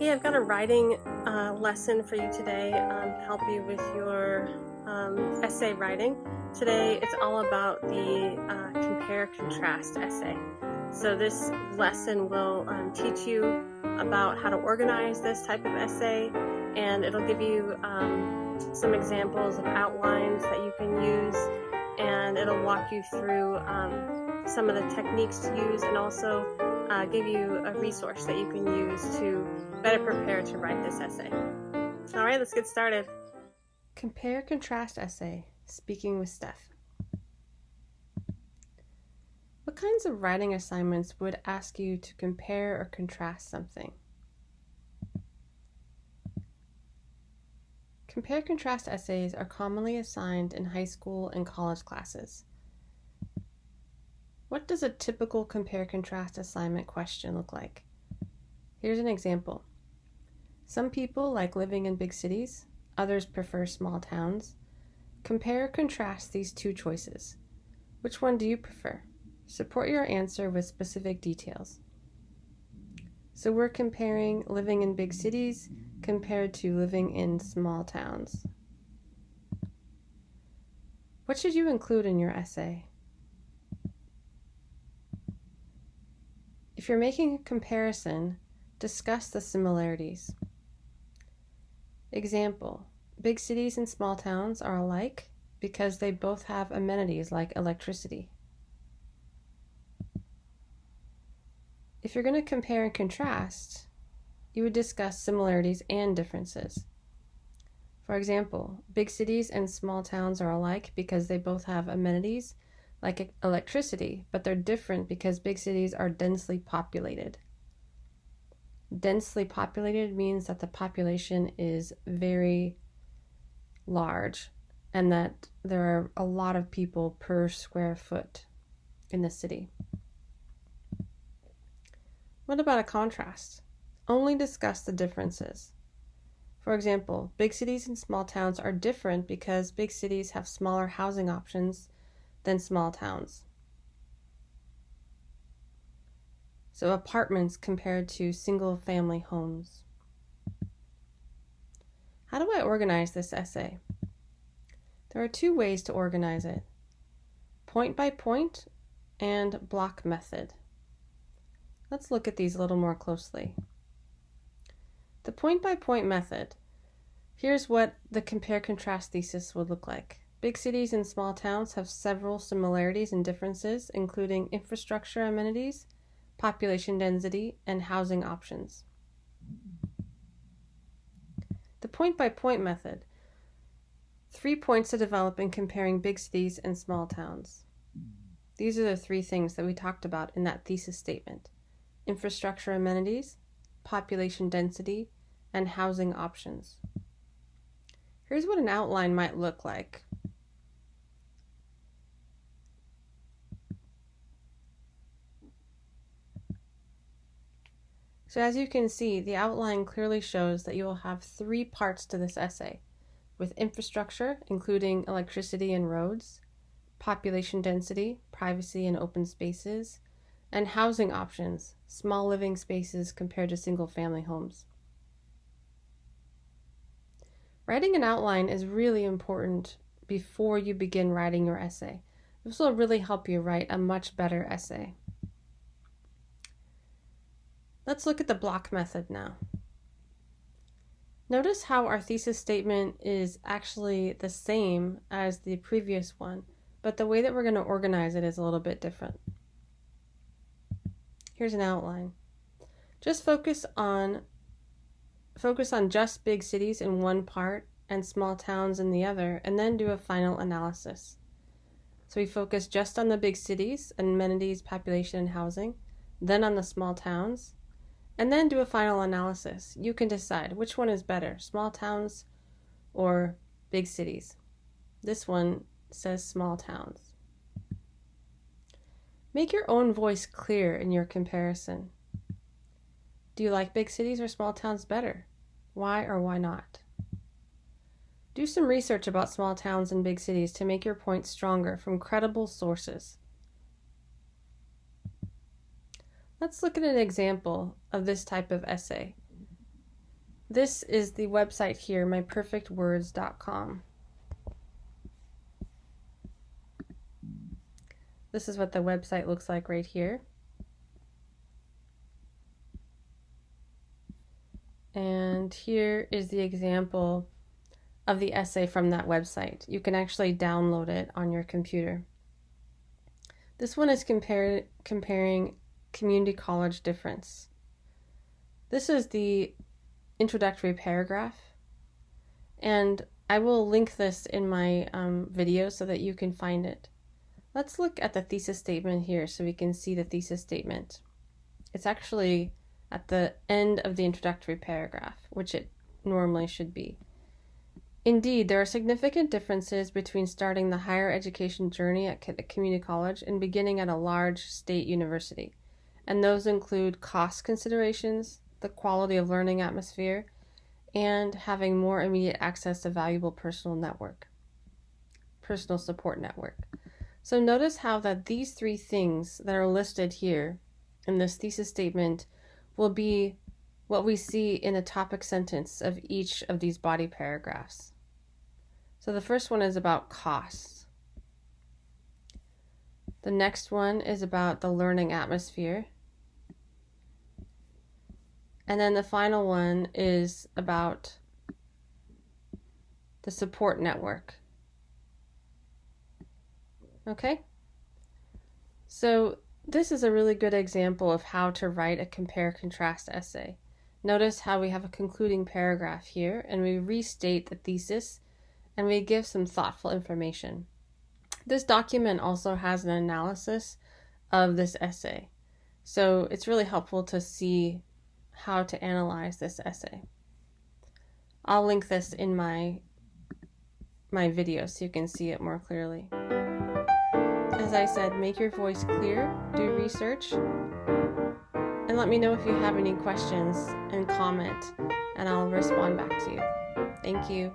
Hey, I've got a writing lesson for you today to help you with your essay writing. Today it's all about the compare-contrast essay. So this lesson will teach you about how to organize this type of essay, and it'll give you some examples of outlines that you can use, and it'll walk you through some of the techniques to use, and also give you a resource that you can use to better prepare to write this essay. All right, let's get started. Compare-contrast essay, speaking with Steph. What kinds of writing assignments would ask you to compare or contrast something? Compare-contrast essays are commonly assigned in high school and college classes. What does a typical compare-contrast assignment question look like? Here's an example. Some people like living in big cities, others prefer small towns. Compare or contrast these two choices. Which one do you prefer? Support your answer with specific details. So we're comparing living in big cities compared to living in small towns. What should you include in your essay? If you're making a comparison, discuss the similarities. Example, big cities and small towns are alike because they both have amenities like electricity. If you're going to compare and contrast, you would discuss similarities and differences. For example, big cities and small towns are alike because they both have amenities like electricity, but they're different because big cities are densely populated. Densely populated means that the population is very large and that there are a lot of people per square foot in the city. What about a contrast? Only discuss the differences. For example, big cities and small towns are different because big cities have smaller housing options than small towns. So apartments compared to single-family homes. How do I organize this essay? There are two ways to organize it: point by point and block method. Let's look at these a little more closely. The point by point method. Here's what the compare-contrast thesis would look like. Big cities and small towns have several similarities and differences, including infrastructure amenities, population density, and housing options. The point-by-point method. 3 points to develop in comparing big cities and small towns. These are the 3 things that we talked about in that thesis statement: infrastructure amenities, population density, and housing options. Here's what an outline might look like. So as you can see, the outline clearly shows that you will have 3 parts to this essay, with infrastructure, including electricity and roads, population density, privacy and open spaces, and housing options, small living spaces compared to single-family homes. Writing an outline is really important before you begin writing your essay. This will really help you write a much better essay. Let's look at the block method now. Notice how our thesis statement is actually the same as the previous one, but the way that we're going to organize it is a little bit different. Here's an outline. Just focus on just big cities in one part and small towns in the other, and then do a final analysis. So we focus just on the big cities, amenities, population, and housing, then on the small towns, and then do a final analysis. You can decide which one is better, small towns or big cities. This one says small towns. Make your own voice clear in your comparison. Do you like big cities or small towns better? Why or why not? Do some research about small towns and big cities to make your point stronger from credible sources. Let's look at an example of this type of essay. this is the website here, myperfectwords.com. This is what the website looks like right here. And here is the example of the essay from that website. You can actually download it on your computer. This one is comparing community college difference. This is the introductory paragraph, and I will link this in my video so that you can find it. Let's look at the thesis statement here so we can see the thesis statement. It's actually at the end of the introductory paragraph, which it normally should be. Indeed, there are significant differences between starting the higher education journey at the community college and beginning at a large state university, and those include cost considerations, the quality of learning atmosphere, and having more immediate access to valuable personal support network. So notice how that these three things that are listed here in this thesis statement will be what we see in the topic sentence of each of these body paragraphs. So the first one is about costs. The next one is about the learning atmosphere. And then the final one is about the support network. Okay? So this is a really good example of how to write a compare-contrast essay. Notice how we have a concluding paragraph here, and we restate the thesis, and we give some thoughtful information. This document also has an analysis of this essay, so it's really helpful to see how to analyze this essay. I'll link this in my video so you can see it more clearly. As I said, make your voice clear, do research, and let me know if you have any questions and comment, and I'll respond back to you. Thank you.